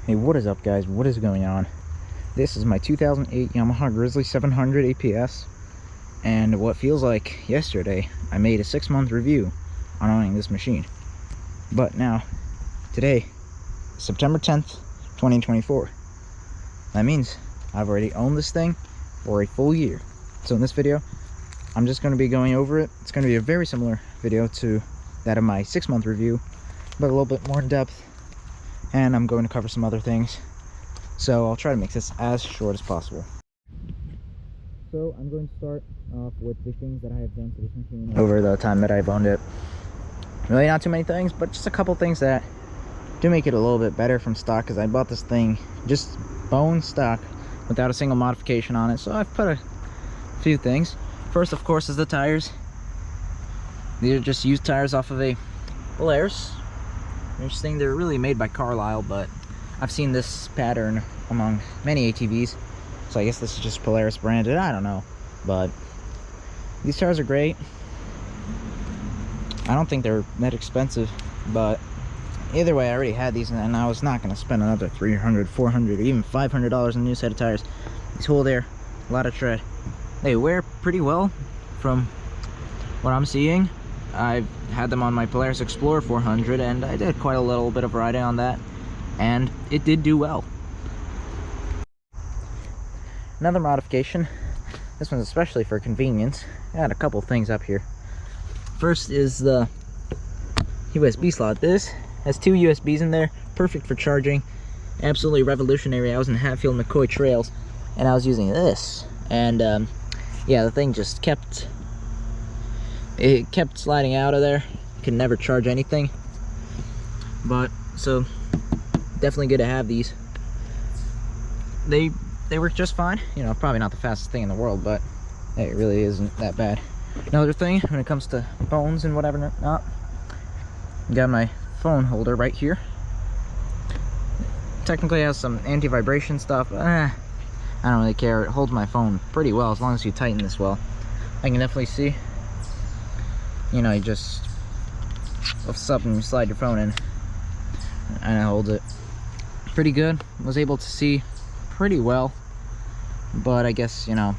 Hey, what is up, guys? What is going on? This is my 2008 Yamaha Grizzly 700 APS, and what feels like yesterday, I made a 6-month review on owning this machine. But now, today, September 10th, 2024. That means I've already owned this thing for a full year. So in this video, I'm just going to be going over it. It's going to be a very similar video to that of my 6-month review, but a little bit more in depth. And I'm going to cover some other things, so I'll try to make this as short as possible. So I'm going to start off with the things that I have done to this machine over the time that I've owned it. Really not too many things, but just a couple things that do make it a little bit better from stock, because I bought this thing just bone stock without a single modification on it. So I've put a few things. First, of course, is the tires. These are just used tires off of a Polaris. Interesting, they're really made by Carlisle, but I've seen this pattern among many ATVs, so I guess this is just Polaris branded. I don't know, but these tires are great. I don't think they're that expensive, but either way, I already had these, and I was not going to spend another $300, $400, or even $500 on a new set of tires. These hold air, a lot of tread. They wear pretty well from what I'm seeing. I've had them on my Polaris Explorer 400, and I did quite a little bit of riding on that, and it did do well. Another modification, this one's especially for convenience. I had a couple things up here. First is the USB slot. This has 2 USBs in there, perfect for charging, absolutely revolutionary. I was in Hatfield McCoy Trails, and I was using this, and yeah, the thing just kept sliding out of there. Could never charge anything, but so definitely good to have these. They work just fine. You know, probably not the fastest thing in the world, but hey, it really isn't that bad. Another thing when it comes to phones and whatever not, got my phone holder right here. Technically has some anti-vibration stuff. I don't really care. It holds my phone pretty well as long as you tighten this well. I can definitely see, you know, you just lifts up and you slide your phone in, and it holds it pretty good. Was able to see pretty well, but I guess, you know,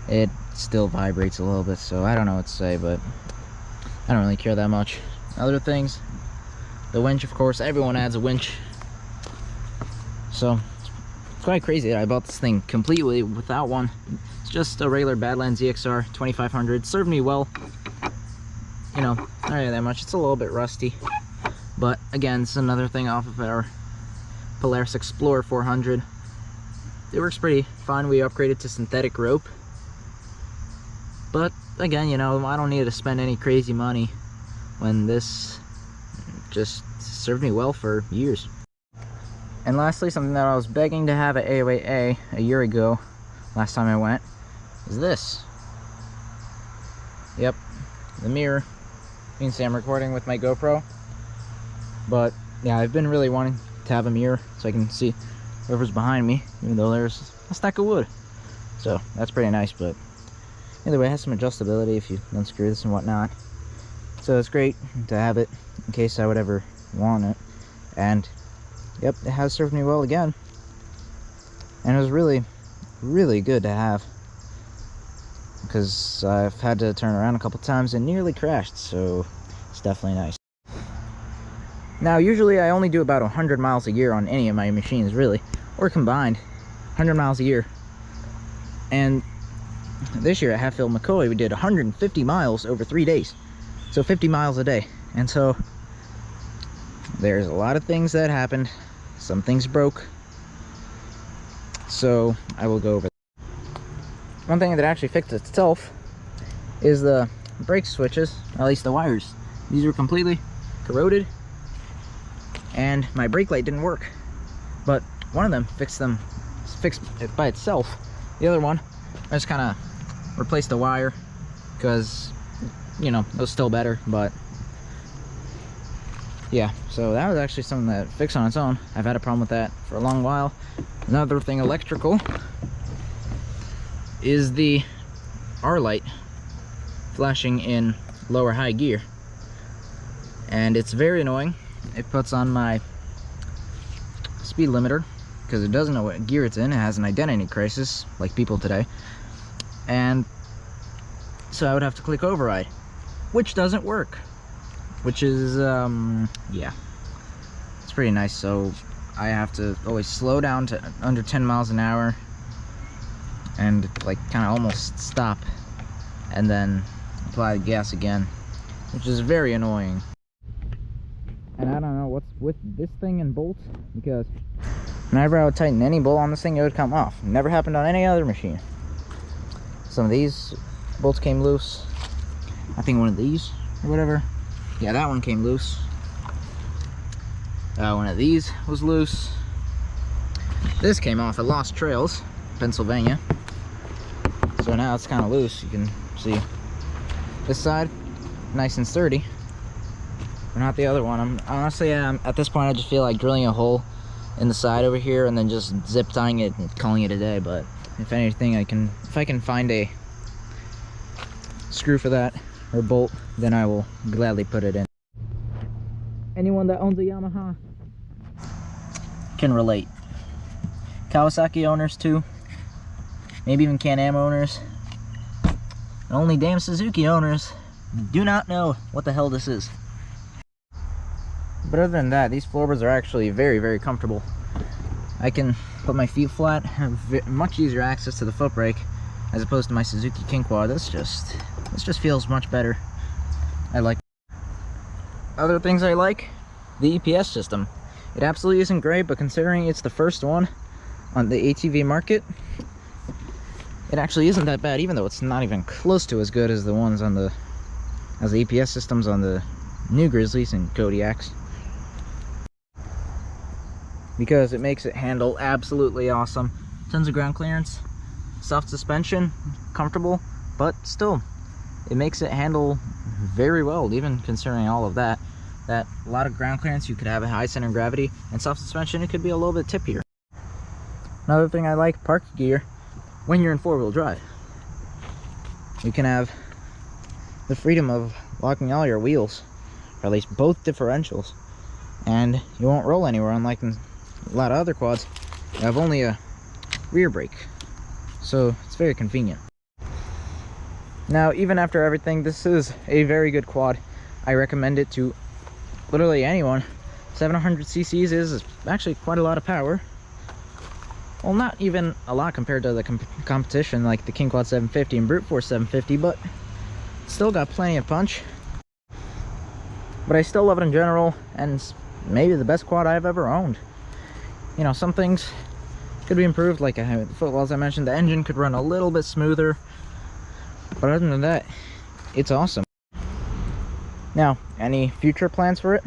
it still vibrates a little bit, so I don't know what to say, but I don't really care that much. Other things, the winch, of course. Everyone adds a winch, so it's quite crazy that I bought this thing completely without one. It's just a regular Badlands EXR 2500. Served me well, you know, not really that much. It's a little bit rusty, but again, it's another thing off of our Polaris Explorer 400. It works pretty fine. We upgraded to synthetic rope, but again, you know, I don't need to spend any crazy money when this just served me well for years. And lastly, something that I was begging to have at AOA a year ago, last time I went, is this. Yep, the mirror. You can see I'm recording with my GoPro, but yeah, I've been really wanting to have a mirror so I can see whoever's behind me, even though there's a stack of wood. So that's pretty nice, but either way, it has some adjustability if you unscrew this and whatnot. So it's great to have it in case I would ever want it. And yep, it has served me well again. And it was really, really good to have, because I've had to turn around a couple times and nearly crashed, so it's definitely nice. Now, usually I only do about 100 miles a year on any of my machines, really, or combined, 100 miles a year. And this year at Hatfield McCoy, we did 150 miles over 3 days, so 50 miles a day. And so there's a lot of things that happened. Some things broke, so I will go over that. One thing that actually fixed itself is the brake switches, at least the wires. These were completely corroded, and my brake light didn't work, but one of them fixed it by itself. The other one, I just kind of replaced the wire because, you know, it was still better. But yeah, so that was actually something that fixed on its own. I've had a problem with that for a long while. Another thing electrical is the R light flashing in lower high gear, and it's very annoying. It puts on my speed limiter because it doesn't know what gear it's in. It has an identity crisis, like people today. And so I would have to click override, which doesn't work, which is, yeah, it's pretty nice. So I have to always slow down to under 10 miles an hour and like kind of almost stop and then apply the gas again, which is very annoying. And I don't know what's with this thing and bolts, because whenever I would tighten any bolt on this thing, it would come off. Never happened on any other machine. Some of these bolts came loose. I think one of these or whatever. Yeah, that one came loose. One of these was loose. This came off at Lost Trails, Pennsylvania. So now it's kind of loose. You can see this side, nice and sturdy, but not the other one. I'm honestly, at this point, I just feel like drilling a hole in the side over here and then just zip tying it and calling it a day. But if anything, if I can find a screw for that or bolt, then I will gladly put it in. Anyone that owns a Yamaha can relate. Kawasaki owners too, maybe even Can-Am owners. And only damn Suzuki owners do not know what the hell this is. But other than that, these floorboards are actually very, very comfortable. I can put my feet flat, have much easier access to the foot brake as opposed to my Suzuki King Quad. This just feels much better. I like it. Other things I like, the EPS system. It absolutely isn't great, but considering it's the first one on the ATV market, it actually isn't that bad, even though it's not even close to as good as the ones on the EPS systems on the new Grizzlies and Kodiaks, because it makes it handle absolutely awesome. Tons of ground clearance, soft suspension, comfortable, but still it makes it handle very well, even considering all of that. A lot of ground clearance, you could have a high center of gravity, and soft suspension, it could be a little bit tippier. Another thing I like, park gear. When you're in four-wheel drive, you can have the freedom of locking all your wheels, or at least both differentials, and you won't roll anywhere, unlike in a lot of other quads. You have only a rear brake, so it's very convenient. Now, even after everything, this is a very good quad. I recommend it to literally anyone. 700 cc's is actually quite a lot of power. Well, not even a lot compared to the competition like the King Quad 750 and Brute Force 750, but still got plenty of punch. But I still love it in general, and it's maybe the best quad I've ever owned. You know, some things could be improved, like the footwells I mentioned. The engine could run a little bit smoother, but other than that, it's awesome. Now, any future plans for it?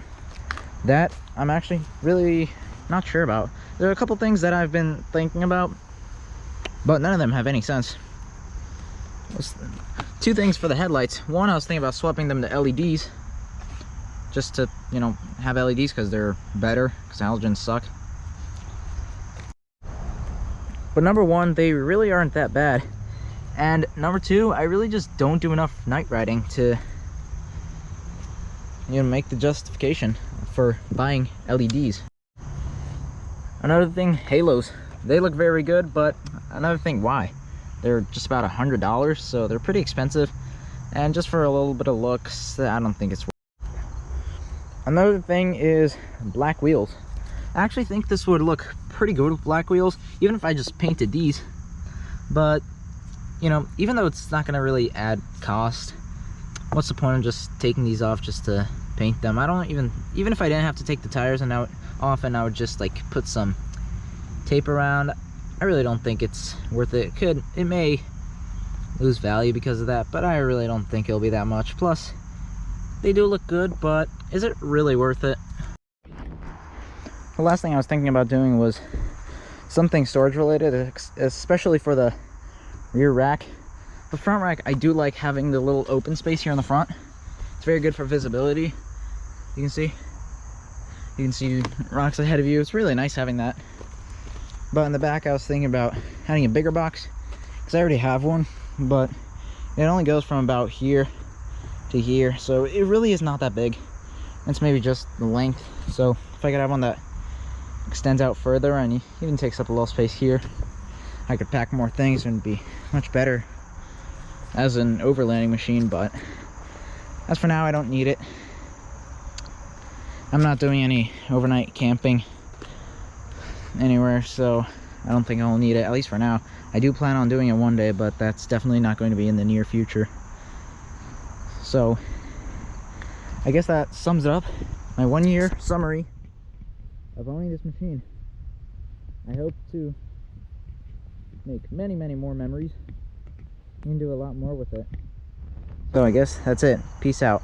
That I'm actually really not sure about. There are a couple things that I've been thinking about, but none of them have any sense. Two things for the headlights. One, I was thinking about swapping them to LEDs, just to, you know, have LEDs because they're better, because halogens suck. But number one, they really aren't that bad. And number two, I really just don't do enough night riding to, you know, make the justification for buying LEDs. Another thing, halos. They look very good, but another thing, why? They're just about $100, so they're pretty expensive. And just for a little bit of looks, I don't think it's worth it. Another thing is black wheels. I actually think this would look pretty good with black wheels, even if I just painted these. But, you know, even though it's not gonna really add cost, what's the point of just taking these off just to paint them? I don't even if I didn't have to take the tires off and I would just like put some tape around, I really don't think it's worth it. It may lose value because of that, but I really don't think it'll be that much. Plus, they do look good, but is it really worth it? The last thing I was thinking about doing was something storage related, especially for the rear rack. The front rack, I do like having the little open space here in the front. It's very good for visibility. You can see rocks ahead of you. It's really nice having that. But in the back, I was thinking about having a bigger box, because I already have one, but it only goes from about here to here, so it really is not that big. It's maybe just the length. So if I could have one that extends out further, and even takes up a little space here. I could pack more things and be much better as an overlanding machine, but as for now, I don't need it. I'm not doing any overnight camping anywhere, so I don't think I'll need it, at least for now. I do plan on doing it one day, but that's definitely not going to be in the near future. So I guess that sums it up, my 1 year summary of owning this machine. I hope to make many more memories and do a lot more with it. So I guess that's it. Peace out.